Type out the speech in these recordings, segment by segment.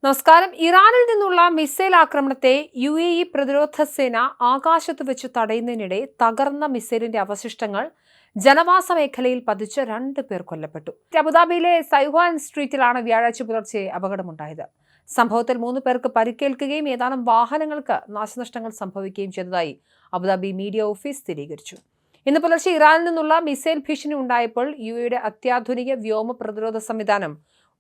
നമസ്കാരം. ഇറാനിൽ നിന്നുള്ള മിസൈൽ ആക്രമണത്തെ UAE പ്രതിരോധ സേന ആകാശത്ത് വെച്ച് തടയുന്നതിനിടെ തകർന്ന മിസൈലിന്റെ അവശിഷ്ടങ്ങൾ ജനവാസ മേഖലയിൽ പതിച്ച് 2 പേർ കൊല്ലപ്പെട്ടു. അബുദാബിയിലെ സൈഹ്വാൻ സ്ട്രീറ്റിലാണ് വ്യാഴാഴ്ച പുലർച്ചെ അപകടമുണ്ടായത്. സംഭവത്തിൽ 3 പേർക്ക് പരിക്കേൽക്കുകയും ഏതാനും വാഹനങ്ങൾക്ക് നാശനഷ്ടങ്ങൾ സംഭവിക്കുകയും ചെയ്തതായി അബുദാബി മീഡിയ ഓഫീസ് സ്ഥിരീകരിച്ചു. ഇന്ന് പുലർച്ചെ ഇറാനിൽ നിന്നുള്ള മിസൈൽ ഭീഷണി ഉണ്ടായപ്പോൾ UAEയുടെ അത്യാധുനിക വ്യോമ പ്രതിരോധ സംവിധാനം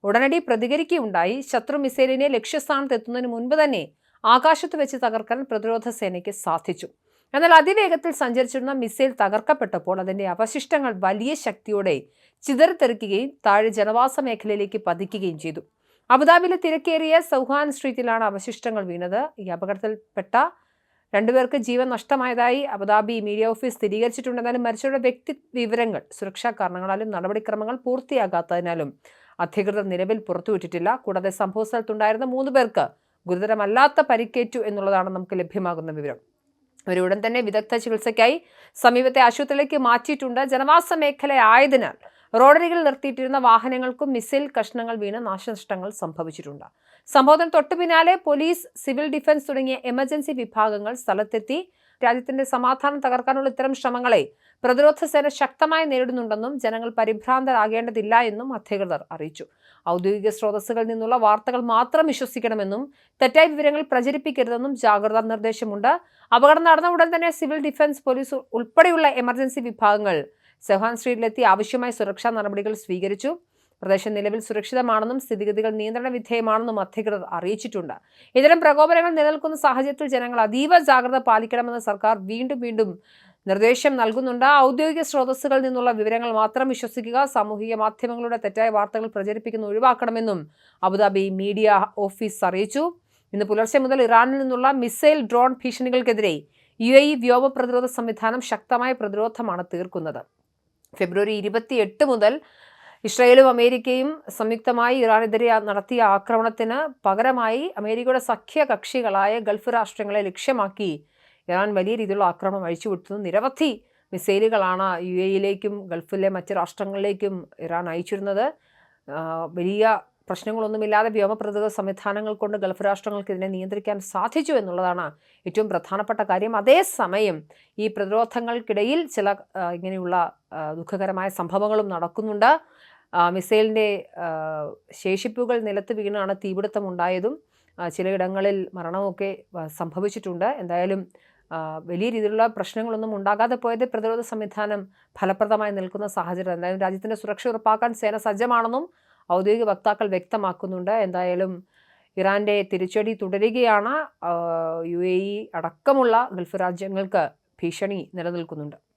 ഉടനടി പ്രതികരിക്കുകയുണ്ടായി. ശത്രു മിസൈലിനെ ലക്ഷ്യസ്ഥാനത്ത് എത്തുന്നതിന് മുൻപ് തന്നെ ആകാശത്ത് വെച്ച് തകർക്കാൻ പ്രതിരോധ സേനയ്ക്ക് സാധിച്ചു. എന്നാൽ അതിവേഗത്തിൽ സഞ്ചരിച്ചിരുന്ന മിസൈൽ തകർക്കപ്പെട്ടപ്പോൾ അതിന്റെ അവശിഷ്ടങ്ങൾ വലിയ ശക്തിയോടെ ചിതറിത്തെറിക്കുകയും താഴെ ജനവാസ മേഖലയിലേക്ക് പതിക്കുകയും ചെയ്തു. അബുദാബിയിലെ തിരക്കേറിയ സൗഹാൻ സ്ട്രീറ്റിലാണ് അവശിഷ്ടങ്ങൾ വീണത്. ഈ അപകടത്തിൽപ്പെട്ട 2 പേർക്ക് ജീവൻ നഷ്ടമായതായി അബുദാബി മീഡിയ ഓഫീസ് സ്ഥിരീകരിച്ചിട്ടുണ്ടെന്നാലും മരിച്ചവരുടെ വ്യക്തി വിവരങ്ങൾ സുരക്ഷാ കാരണങ്ങളാലും നടപടിക്രമങ്ങൾ പൂർത്തിയാകാത്തതിനാലും അധികൃതർ നിലവിൽ പുറത്തുവിട്ടിട്ടില്ല. കൂടാതെ സംഭവ സ്ഥലത്തുണ്ടായിരുന്ന 3 പേർക്ക് ഗുരുതരമല്ലാത്ത പരിക്കേറ്റു എന്നുള്ളതാണ് നമുക്ക് ലഭ്യമാകുന്ന വിവരം. ഇവരുടൻ തന്നെ വിദഗ്ധ ചികിത്സയ്ക്കായി സമീപത്തെ ആശുപത്രിയിലേക്ക് മാറ്റിയിട്ടുണ്ട്. ജനവാസ മേഖല ആയതിനാൽ റോഡരികിൽ നിർത്തിയിട്ടിരുന്ന വാഹനങ്ങൾക്കും മിസൈൽ കഷ്ണങ്ങൾ വീണ് നാശനഷ്ടങ്ങൾ സംഭവിച്ചിട്ടുണ്ട്. സംഭവത്തിന് തൊട്ടു പിന്നാലെ പോലീസ്, സിവിൽ ഡിഫൻസ് തുടങ്ങിയ എമർജൻസി വിഭാഗങ്ങൾ സ്ഥലത്തെത്തി. രാജ്യത്തിന്റെ സമാധാനം തകർക്കാനുള്ള ഇത്തരം ശ്രമങ്ങളെ പ്രതിരോധ സേന ശക്തമായി നേരിടുന്നുണ്ടെന്നും ജനങ്ങൾ പരിഭ്രാന്തരാകേണ്ടതില്ല എന്നും അധികൃതർ അറിയിച്ചു. ഔദ്യോഗിക സ്രോതസ്സുകളിൽ നിന്നുള്ള വാർത്തകൾ മാത്രം വിശ്വസിക്കണമെന്നും തെറ്റായ വിവരങ്ങൾ പ്രചരിപ്പിക്കരുതെന്നും ജാഗ്രതാ നിർദ്ദേശമുണ്ട്. അപകടം നടന്ന ഉടൻ തന്നെ സിവിൽ ഡിഫൻസ്, പോലീസ് ഉൾപ്പെടെയുള്ള എമർജൻസി വിഭാഗങ്ങൾ സൗഹാൻ സ്ട്രീറ്റിലെത്തി ആവശ്യമായ സുരക്ഷാ നടപടികൾ സ്വീകരിച്ചു. പ്രദേശം നിലവിൽ സുരക്ഷിതമാണെന്നും സ്ഥിതിഗതികൾ നിയന്ത്രണ വിധേയമാണെന്നും അധികൃതർ അറിയിച്ചിട്ടുണ്ട്. ഇത്തരം പ്രകോപനങ്ങൾ നിലനിൽക്കുന്ന സാഹചര്യത്തിൽ ജനങ്ങൾ അതീവ ജാഗ്രത പാലിക്കണമെന്ന് സർക്കാർ വീണ്ടും നിർദ്ദേശം നൽകുന്നുണ്ട്. ഔദ്യോഗിക സ്രോതസ്സുകളിൽ നിന്നുള്ള വിവരങ്ങൾ മാത്രം വിശ്വസിക്കുക, സാമൂഹിക മാധ്യമങ്ങളുടെ തെറ്റായ വാർത്തകൾ പ്രചരിപ്പിക്കുന്നത് ഒഴിവാക്കണമെന്നും അബുദാബി മീഡിയ ഓഫീസ് അറിയിച്ചു. ഇന്ന് പുലർച്ചെ മുതൽ ഇറാനിൽ നിന്നുള്ള മിസൈൽ, ഡ്രോൺ ഭീഷണികൾക്കെതിരെ UAE വ്യോമ പ്രതിരോധ സംവിധാനം ശക്തമായ പ്രതിരോധമാണ് തീർക്കുന്നത്. ഫെബ്രുവരി 28 മുതൽ ഇസ്രായേലും അമേരിക്കയും സംയുക്തമായി ഇറാനെതിരെ നടത്തിയ ആക്രമണത്തിന് പകരമായി അമേരിക്കയുടെ സഖ്യകക്ഷികളായ ഗൾഫ് രാഷ്ട്രങ്ങളെ ലക്ഷ്യമാക്കി ഇറാൻ വലിയ രീതിയിലുള്ള ആക്രമണം അഴിച്ചുവിട്ടു. നിരവധി മിസൈലുകളാണ് UAEയിലേക്കും ഗൾഫിലെ മറ്റ് രാഷ്ട്രങ്ങളിലേക്കും ഇറാൻ അയച്ചിരുന്നത്. വലിയ പ്രശ്നങ്ങളൊന്നുമില്ലാതെ വ്യോമ പ്രതിരോധ സംവിധാനങ്ങൾ കൊണ്ട് ഗൾഫ് രാഷ്ട്രങ്ങൾക്ക് ഇതിനെ നിയന്ത്രിക്കാൻ സാധിച്ചു എന്നുള്ളതാണ് ഏറ്റവും പ്രധാനപ്പെട്ട കാര്യം. അതേസമയം ഈ പ്രതിരോധങ്ങൾക്കിടയിൽ ചില ഇങ്ങനെയുള്ള ദുഃഖകരമായ സംഭവങ്ങളും നടക്കുന്നുണ്ട്. മിസൈലിൻ്റെ ശേഷിപ്പുകൾ നിലത്ത് വീണാണ് തീപിടുത്തം ഉണ്ടായതും ചിലയിടങ്ങളിൽ മരണമൊക്കെ സംഭവിച്ചിട്ടുണ്ട്. എന്തായാലും വലിയ രീതിയിലുള്ള പ്രശ്നങ്ങളൊന്നും ഉണ്ടാകാതെ പോയത് പ്രതിരോധ സംവിധാനം ഫലപ്രദമായി നിൽക്കുന്ന സാഹചര്യം. എന്തായാലും രാജ്യത്തിൻ്റെ സുരക്ഷ ഉറപ്പാക്കാൻ സേന സജ്ജമാണെന്നും ഔദ്യോഗിക വക്താക്കൾ വ്യക്തമാക്കുന്നുണ്ട്. എന്തായാലും ഇറാന്റെ തിരിച്ചടി തുടരുകയാണ്. UAE അടക്കമുള്ള ഗൾഫ് രാജ്യങ്ങൾക്ക് ഭീഷണി നിലനിൽക്കുന്നുണ്ട്.